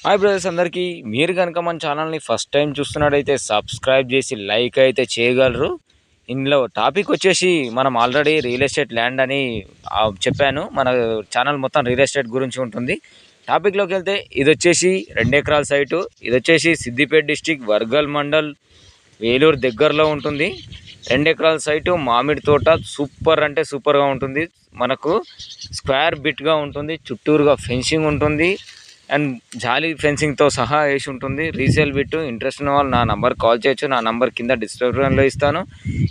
Hi brothers అందరికీ. మీరు కనుక మన ఛానల్ని ఫస్ట్ టైం చూస్తున్నట్టయితే సబ్స్క్రైబ్ చేసి లైక్ అయితే చేయగలరు. ఇందులో టాపిక్ వచ్చేసి మనం ఆల్రెడీ రియల్ ఎస్టేట్ ల్యాండ్ అని చెప్పాను. మన ఛానల్ మొత్తం రియల్ ఎస్టేట్ గురించి ఉంటుంది. టాపిక్లోకి వెళ్తే ఇది వచ్చేసి 2 ఎకరాల సైటు. ఇది వచ్చేసి సిద్దిపేట డిస్టిక్ వర్గల్ మండల్ వేలూరు దగ్గరలో ఉంటుంది. 2 ఎకరాల సైటు, మామిడి తోట సూపర్ అంటే సూపర్గా ఉంటుంది. మనకు స్క్వేర్ బిట్గా ఉంటుంది, చుట్టూరుగా ఫెన్సింగ్ ఉంటుంది అండ్ జాలీ ఫెన్సింగ్తో సహా వేసి ఉంటుంది. Resale bit. ఇంట్రెస్ట్ ఉన్న వాళ్ళు నా నంబర్ కాల్ చేయొచ్చు. నా నంబర్ కింద డిస్క్రిప్షన్లో ఇస్తాను.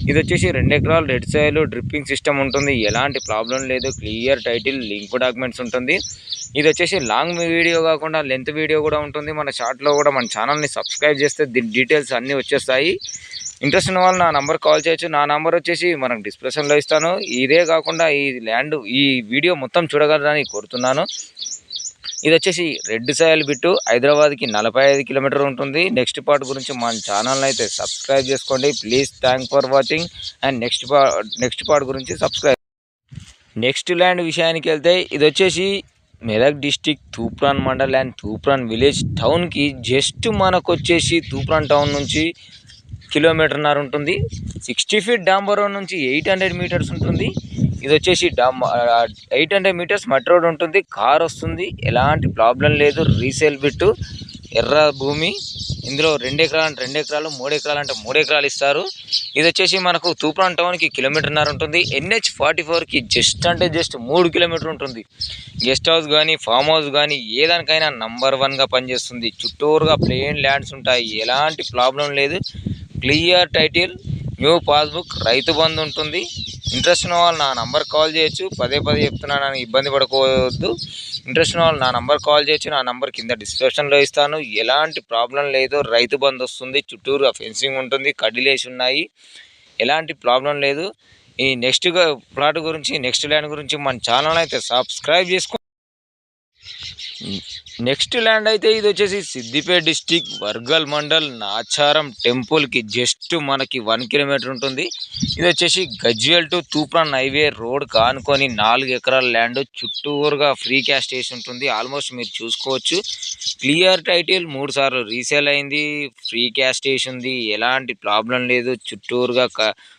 ఇది వచ్చేసి 2 ఎకరాలు, రెడ్ సాయిల్, డ్రిప్పింగ్ సిస్టమ్ ఉంటుంది. ఎలాంటి ప్రాబ్లం లేదు. క్లియర్ టైటిల్, లింక్ డాక్యుమెంట్స్ ఉంటుంది. ఇది వచ్చేసి లాంగ్ వీడియో కాకుండా లెంత్ వీడియో కూడా ఉంటుంది. మన షార్ట్లో కూడా మన ఛానల్ని సబ్స్క్రైబ్ చేస్తే దీని డీటెయిల్స్ అన్నీ వచ్చేస్తాయి. ఇంట్రెస్ట్ ఉన్న వాళ్ళు నా నంబర్ కాల్ చేయొచ్చు. నా నంబర్ వచ్చేసి మనకు డిస్క్రిప్షన్లో ఇస్తాను. ఇదే కాకుండా ఈ వీడియో మొత్తం చూడగలరని కోరుతున్నాను. ఇది వచ్చేసి రెడ్ సాయిల్ బిట్టు. హైదరాబాద్కి 45 కిలోమీటర్ ఉంటుంది. నెక్స్ట్ పార్ట్ గురించి మన ఛానల్ని అయితే సబ్స్క్రైబ్ చేసుకోండి please. Thank for watching. And next part గురించి సబ్స్క్రైబ్. నెక్స్ట్ ల్యాండ్ విషయానికి వెళ్తే ఇది వచ్చేసి Medak district Toopran mandal and Toopran village టౌన్కి జస్ట్ మనకు వచ్చేసి తూప్రాన్ టౌన్ నుంచి 1.5 కిలోమీటర్ ఉంటుంది. 60 ఫీట్ డాంబర్ రోడ్ నుంచి 800 మీటర్స్ ఉంటుంది. ఇది వచ్చేసి 800 మీటర్స్ మట్ రోడ్ ఉంటుంది. కార్ వస్తుంది, ఎలాంటి ప్రాబ్లం లేదు. రీసేల్ బిట్టు, ఎర్ర భూమి. ఇందులో 2 ఎకరాలు అంటే 2 ఎకరాలు, 3 ఎకరాలు అంటే 3 ఎకరాలు ఇస్తారు. ఇది వచ్చేసి మనకు తూప్రాన్ టౌన్కి 1.5 కిలోమీటర్ ఉంటుంది. NH44కి జస్ట్ అంటే జస్ట్ 3 కిలోమీటర్ ఉంటుంది. గెస్ట్ హౌస్ కానీ, ఫామ్ హౌస్ కానీ ఏదానికైనా నంబర్ 1గా పనిచేస్తుంది. చుట్టూరుగా ప్లెయిన్ ల్యాండ్స్ ఉంటాయి, ఎలాంటి ప్రాబ్లం లేదు. Clear title, new passbook, Rythu Bandhu ఉంటుంది. ఇంట్రెస్ట్ ఉన్న వాళ్ళు నా నంబర్ కాల్ చేయొచ్చు. పదే చెప్తున్నాను, ఇబ్బంది పడుకోవద్దు. ఇంట్రెస్ట్ ఉన్న వాళ్ళు నా నంబర్ కాల్ చేయొచ్చు. నా నంబర్ కింద డిస్క్రిప్షన్లో ఇస్తాను. ఎలాంటి ప్రాబ్లం లేదు. రైతు బంధు వస్తుంది, చుట్టూరుగా ఫెన్సింగ్ ఉంటుంది, కడ్డీలేసి ఉన్నాయి, ఎలాంటి ప్రాబ్లం లేదు. ఈ నెక్స్ట్ ప్లాట్ గురించి, నెక్స్ట్ ల్యాండ్ గురించి మన ఛానల్ అయితే సబ్స్క్రైబ్ చేసుకో. నెక్స్ట్ ల్యాండ్ అయితే ఇది వచ్చేసి సిద్దిపేట డిస్టిక్ వర్గల్ మండల్ నాచారం టెంపుల్కి జస్ట్ మనకి 1 కిలోమీటర్ ఉంటుంది. ఇది వచ్చేసి Gajwel to Toopran highway road కానుకొని 4 ఎకరాల ల్యాండ్. చుట్టూరుగా ఫ్రీ క్యాష్ చేసి ఉంటుంది. ఆల్మోస్ట్ మీరు చూసుకోవచ్చు. క్లియర్ టైటిల్, 3 సార్లు రీసేల్ అయింది. ఫ్రీ క్యాష్ చేసి ఉంది, ఎలాంటి ప్రాబ్లం లేదు. చుట్టూరుగా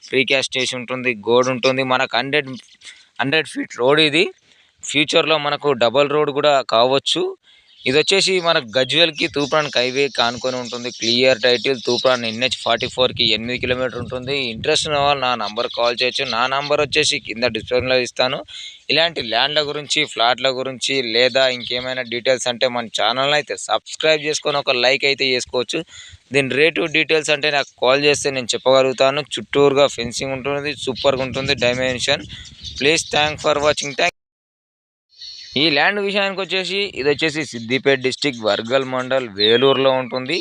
ఫ్రీ క్యాష్ చేసి ఉంటుంది. గోడ్ ఉంటుంది. మనకు 100 ఫీట్ రోడ్ ఇది. ఫ్యూచర్లో మనకు డబల్ రోడ్ కూడా కావచ్చు. ఇది వచ్చేసి మనకు గజ్వేల్కి తూప్రాన్కి హైవే కానుకొని ఉంటుంది. క్లియర్ టైటిల్, తూప్రాన్ NH44కి 8 కిలోమీటర్ ఉంటుంది. ఇంట్రెస్ట్ ఉన్న వాళ్ళు నా నంబర్ కాల్ చేయొచ్చు. నా నంబర్ వచ్చేసి కింద డిస్క్రిప్షన్లో ఇస్తాను. ఇలాంటి ల్యాండ్ల గురించి, ఫ్లాట్ల గురించి లేదా ఇంకేమైనా డీటెయిల్స్ అంటే మన ఛానల్ అయితే సబ్స్క్రైబ్ చేసుకొని ఒక లైక్ అయితే చేసుకోవచ్చు. దీని రేటు డీటెయిల్స్ అంటే నాకు కాల్ చేస్తే నేను చెప్పగలుగుతాను. చుట్టూరుగా ఫెన్సింగ్ ఉంటుంది, సూపర్గా ఉంటుంది, dimension. Please thank for watching. ఈ ల్యాండ్ విషయానికి వచ్చేసి ఇది వచ్చేసి సిద్దిపేట డిస్టిక్ వర్గల్ మండల్ వేలూరులో ఉంటుంది.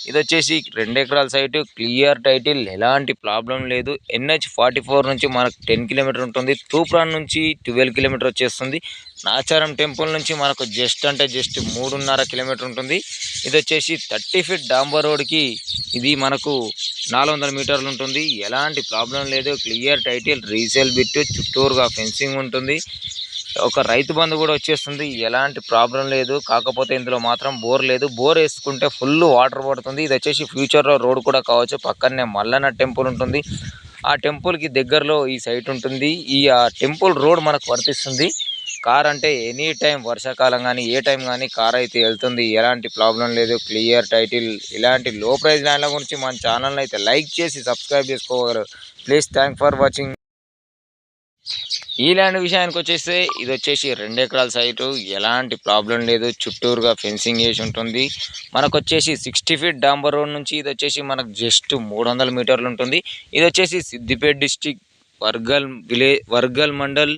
ఇది వచ్చేసి 2 ఎకరాల సైటు, క్లియర్ టైటిల్, ఎలాంటి ప్రాబ్లం లేదు. NH44 నుంచి మనకు 10 కిలోమీటర్ ఉంటుంది. తూప్రాన్ నుంచి 12 కిలోమీటర్ వచ్చేస్తుంది. నాచారం టెంపుల్ నుంచి మనకు జస్ట్ అంటే జస్ట్ 3.5 కిలోమీటర్ ఉంటుంది. ఇది వచ్చేసి 30 ఫీట్ డాంబర్ రోడ్కి ఇది మనకు 400 మీటర్లు ఉంటుంది. ఎలాంటి ప్రాబ్లం లేదు. క్లియర్ టైటిల్, రీసేల్ బిట్టు, చుట్టూరుగా ఫెన్సింగ్ ఉంటుంది. ఒక రైతు బంధు కూడా వచ్చేస్తుంది. ఎలాంటి ప్రాబ్లం లేదు. కాకపోతే ఇందులో మాత్రం బోర్ లేదు. బోర్ వేసుకుంటే ఫుల్ వాటర్ పడుతుంది. ఇది వచ్చేసి ఫ్యూచర్లో రోడ్ కూడా కావచ్చు. పక్కనే మల్లన్న టెంపుల్ ఉంటుంది. ఆ టెంపుల్కి దగ్గరలో ఈ సైట్ ఉంటుంది. ఆ టెంపుల్ రోడ్ మనకు వర్తిస్తుంది. కార్ అంటే ఎనీ టైం, వర్షాకాలం కానీ ఏ టైం కానీ కార్ అయితే వెళ్తుంది. ఎలాంటి ప్రాబ్లం లేదు. Clear title. ఇలాంటి లో ప్రైజ్ ల్యాండ్ల గురించి మన ఛానల్ని అయితే లైక్ చేసి సబ్స్క్రైబ్ చేసుకోగలరు ప్లీజ్. Thank for watching. ఈ ల్యాండ్ విషయానికి వచ్చేస్తే ఇది వచ్చేసి 2 ఎకరాల సైటు, ఎలాంటి ప్రాబ్లం లేదు. చుట్టూరుగా ఫెన్సింగ్ వేసి ఉంటుంది. మనకు వచ్చేసి 60 ఫీట్ డాంబర్ రోడ్ నుంచి ఇది వచ్చేసి మనకు జస్ట్ 300 మీటర్లు ఉంటుంది. ఇది వచ్చేసి సిద్దిపేట డిస్టిక్ వర్గల్ మండల్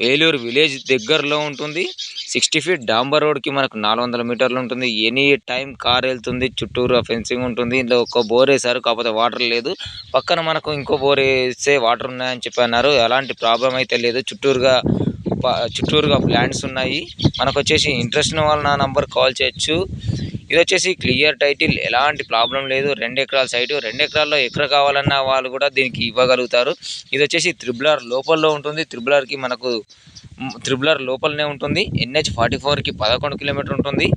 వేలూరు విలేజ్ దగ్గరలో ఉంటుంది. 60 ఫీట్ డాంబర్ రోడ్కి మనకు 400 మీటర్లు ఉంటుంది. ఎనీ టైం కార్ వెళ్తుంది. చుట్టూరు ఫెన్సింగ్ ఉంటుంది. ఇందులో ఒక బోర్ వేశారు, కాకపోతే వాటర్ లేదు. పక్కన మనకు ఇంకో బోర్ వేస్తే వాటర్ ఉన్నాయని చెప్పి అన్నారు. ఎలాంటి ప్రాబ్లం అయితే లేదు. చుట్టూరుగా ప్లాంట్స్ ఉన్నాయి. మనకు వచ్చేసి ఇంట్రెస్ట్ ఉన్న వాళ్ళు నా నంబర్ కాల్ చేయొచ్చు. ఇది వచ్చేసి క్లియర్ టైటిల్, ఎలాంటి ప్రాబ్లం లేదు. 2 ఎకరాల సైటు. 2 ఎకరాల్లో ఎకర కావాలన్న వాళ్ళు కూడా దీనికి ఇవ్వగలుగుతారు. ఇది వచ్చేసి త్రిబుల్ లోపల్లో ఉంటుంది. త్రిబుల్ ఆర్ లోపలనే ఉంటుంది. NH44కి 11 కిలోమీటర్ ఉంటుంది.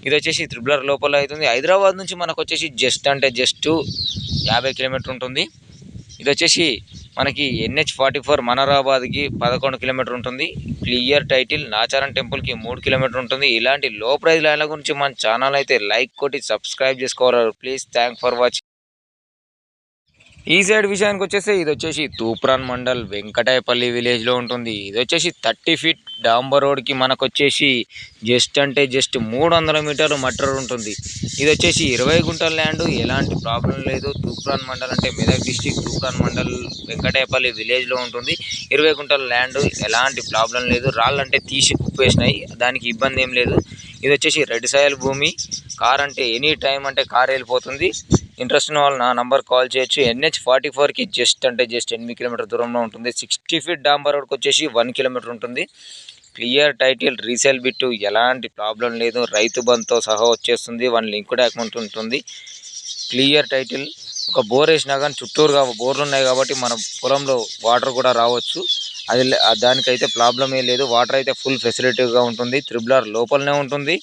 ఇది వచ్చేసి త్రిబులర్ లోపల అవుతుంది. హైదరాబాద్ నుంచి మనకు వచ్చేసి జస్ట్ 50 కిలోమీటర్ ఉంటుంది. ఇది వచ్చేసి మనకి NH44 మనరాబాద్కి 11 కిలోమీటర్ ఉంటుంది. క్లియర్ టైటిల్ నాచారం టెంపుల్కి 3 కిలోమీటర్ ఉంటుంది. ఇలాంటి లో ప్రైజ్ ల్యాండ్ల గురించి మన ఛానల్ అయితే లైక్ కొట్టి సబ్స్క్రైబ్ చేసుకోవాలి ప్లీజ్. Thank for watching. ఈ సైడ్ విషయానికి వచ్చేసి ఇది వచ్చేసి తూప్రాన్ మండల్ వెంకటాయపల్లి విలేజ్లో ఉంటుంది. ఇది వచ్చేసి 30 ఫీట్ డాంబర్ రోడ్కి మనకు వచ్చేసి జస్ట్ 300 మీటర్లు మట్టి రోడ్ ఉంటుంది. ఇది వచ్చేసి 20 గుంటల ల్యాండ్, ఎలాంటి ప్రాబ్లం లేదు. తూప్రాన్ మండల్ అంటే మెదక్ డిస్టిక్, తూప్రాన్ మండల్ వెంకటాయపల్లి విలేజ్లో ఉంటుంది. 20 గుంటల ల్యాండ్, ఎలాంటి ప్రాబ్లం లేదు. రాళ్ళంటే తీసి కుప్పేసినాయి, దానికి ఇబ్బంది ఏం లేదు. ఇది వచ్చేసి రెడ్ సాయిల్ భూమి. కార్ అంటే ఎనీ టైం అంటే కార్ వెళ్ళిపోతుంది. ఇంట్రెస్ట్ ఉన్న వాళ్ళు నా నంబర్ కాల్ చేయొచ్చు. NH44కి జస్ట్ 8 కిలోమీటర్ దూరంలో ఉంటుంది. 60 ఫీట్ డాంబర్ రోడ్కి వచ్చేసి 1 కిలోమీటర్ ఉంటుంది. క్లియర్ టైటిల్ రీసేల్ బిట్టు, ఎలాంటి ప్రాబ్లం లేదు. రైతు బంధుతో సహా వచ్చేస్తుంది. 1 లింక్ డాక్యుమెంట్ ఉంటుంది. Clear title. ఒక బోర్ వేసినా కానీ చుట్టూరుగా బోర్లు ఉన్నాయి కాబట్టి మన పొలంలో వాటర్ కూడా రావచ్చు. అది దానికైతే ప్రాబ్లం ఏం లేదు. వాటర్ అయితే ఫుల్ ఫెసిలిటీగా ఉంటుంది. త్రిబులర్ లోపలనే ఉంటుంది.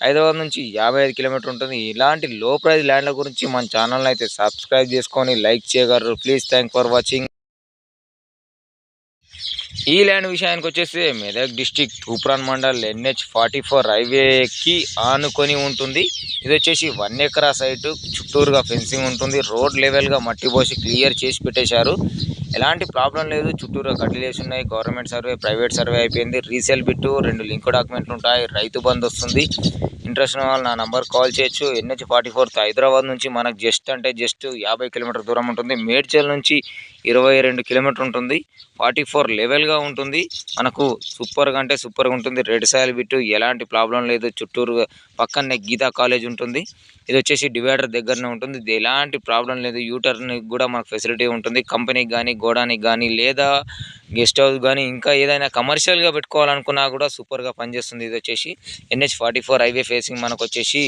హైదరాబాద్ నుంచి 55 కిలోమీటర్ ఉంటుంది. ఇలాంటి లో ప్రైజ్ ల్యాండ్ల గురించి మన ఛానల్ని అయితే సబ్స్క్రైబ్ చేసుకొని లైక్ చేయగలరు ప్లీజ్. Thank for watching. ఈ ల్యాండ్ విషయానికి వచ్చేసి మెదక్ డిస్టిక్ తూప్రాన్ మండల్ NH44 హైవేకి ఆనుకొని ఉంటుంది. ఇది వచ్చేసి 1 ఎకరా సైటు, చుట్టూరుగా ఫెన్సింగ్ ఉంటుంది. రోడ్ లెవెల్గా మట్టి పోసి క్లియర్ చేసి పెట్టేశారు. ఎలాంటి ప్రాబ్లం లేదు. చుట్టూరు కట్టిలేసి ఉన్నాయి. గవర్నమెంట్ సర్వే, ప్రైవేట్ సర్వే అయిపోయింది. రీసేల్ బిట్టు, 2 లింక్ డాక్యుమెంట్లు ఉంటాయి. రైతు బంధు వస్తుంది. ఇంట్రెస్ట్ ఉన్న వాళ్ళు నా నంబర్ కాల్ చేయొచ్చు. NH44 హైదరాబాద్ నుంచి మనకు జస్ట్ 50 కిలోమీటర్ దూరం ఉంటుంది. మేడ్చల్ నుంచి 22 కిలోమీటర్ ఉంటుంది. 44 లెవెల్గా ఉంటుంది. మనకు సూపర్గా అంటే సూపర్గా ఉంటుంది. రెడ్ సాయిల్ బిట్టు, ఎలాంటి ప్రాబ్లం లేదు. చుట్టూరు పక్కనే గీతా కాలేజ్ ఉంటుంది. ఇది వచ్చేసి డివైడర్ దగ్గరనే ఉంటుంది. ఇది ఎలాంటి ప్రాబ్లం లేదు. యూటర్న్కి కూడా మనకు ఫెసిలిటీ ఉంటుంది. కంపెనీకి కానీ, గోడానికి కానీ, లేదా గెస్ట్ హౌస్ కానీ, ఇంకా ఏదైనా కమర్షియల్గా పెట్టుకోవాలనుకున్నా కూడా సూపర్గా పనిచేస్తుంది. ఇది వచ్చేసి NH44 హైవే ఫేసింగ్ మనకు వచ్చేసి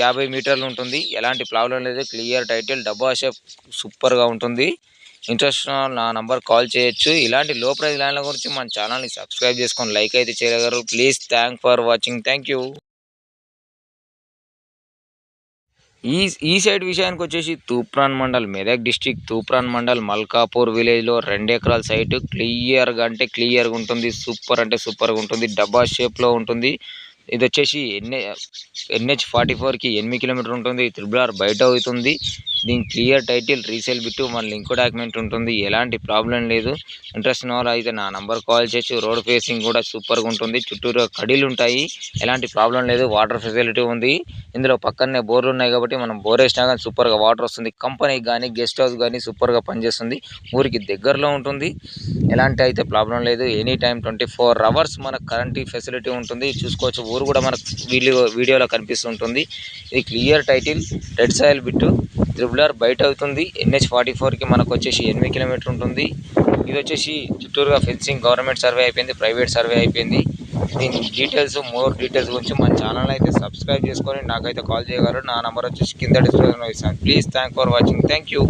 50 మీటర్లు ఉంటుంది. ఎలాంటి ప్రాబ్లం లేదు. క్లియర్ టైటిల్, డబ్బా షేప్ సూపర్గా ఉంటుంది. ఇంట్రెస్ట్ నా నంబర్ కాల్ చేయొచ్చు. ఇలాంటి లో ప్రైజ్ ల్యాండ్ల గురించి మన ఛానల్ని సబ్స్క్రైబ్ చేసుకొని లైక్ అయితే చేయగలరు please. Thank for watching. Thank you. ఈ సైడ్ విషయానికి వచ్చేసి తూప్రాన్ మండల్ మెదక్ డిస్టిక్, తూప్రాన్ మండల్ మల్కాపూర్ విలేజ్లో 2 ఎకరాల సైటు. క్లియర్గా అంటే క్లియర్గా ఉంటుంది. సూపర్ అంటే సూపర్గా ఉంటుంది. డబ్బా షేప్లో ఉంటుంది. ఇది వచ్చేసి NH44కి 8 కిలోమీటర్ ఉంటుంది. త్రిబులర్ బయట అవుతుంది. దీనికి క్లియర్ టైటిల్, రీసేల్ బిట్టు, మన లింక్ డాక్యుమెంట్ ఉంటుంది. ఎలాంటి ప్రాబ్లం లేదు. ఇంట్రెస్ట్ ఉన్న వాళ్ళు అయితే నా నంబర్ కాల్ చేయొచ్చు. రోడ్ ఫేసింగ్ కూడా సూపర్గా ఉంటుంది. చుట్టూరు కడీలు ఉంటాయి. ఎలాంటి ప్రాబ్లం లేదు. వాటర్ ఫెసిలిటీ ఉంది. ఇందులో పక్కనే బోర్లు ఉన్నాయి కాబట్టి మనం బోర్ వేసినా కానీ సూపర్గా వాటర్ వస్తుంది. కంపెనీకి కానీ, గెస్ట్ హౌస్ కానీ సూపర్గా పనిచేస్తుంది. ఊరికి దగ్గరలో ఉంటుంది. ఎలాంటి అయితే ప్రాబ్లం లేదు. ఎనీ టైం 24 అవర్స్ మనకు కరెంట్ ఫెసిలిటీ ఉంటుంది. చూసుకోవచ్చు. ఊరు కూడా మనకు వీడియోలో కనిపిస్తుంటుంది. ఇది clear title, red soil bit, త్రిబులర్ బయట అవుతుంది. NH44కి మనకు వచ్చేసి 8 కిలోమీటర్ ఉంటుంది. ఇది వచ్చేసి చుట్టూరుగా ఫెన్సింగ్, గవర్నమెంట్ సర్వే అయిపోయింది, ప్రైవేట్ సర్వే అయిపోయింది. దీని డీటెయిల్స్, మోర్ డీటెయిల్స్ గురించి మన ఛానల్ అయితే సబ్స్క్రైబ్ చేసుకొని నాకైతే కాల్ చేయగలరు. నా నెంబర్ వచ్చేసి కింద డిస్క్రిప్షన్లో ఇస్తాను please. Thank for watching. Thank you.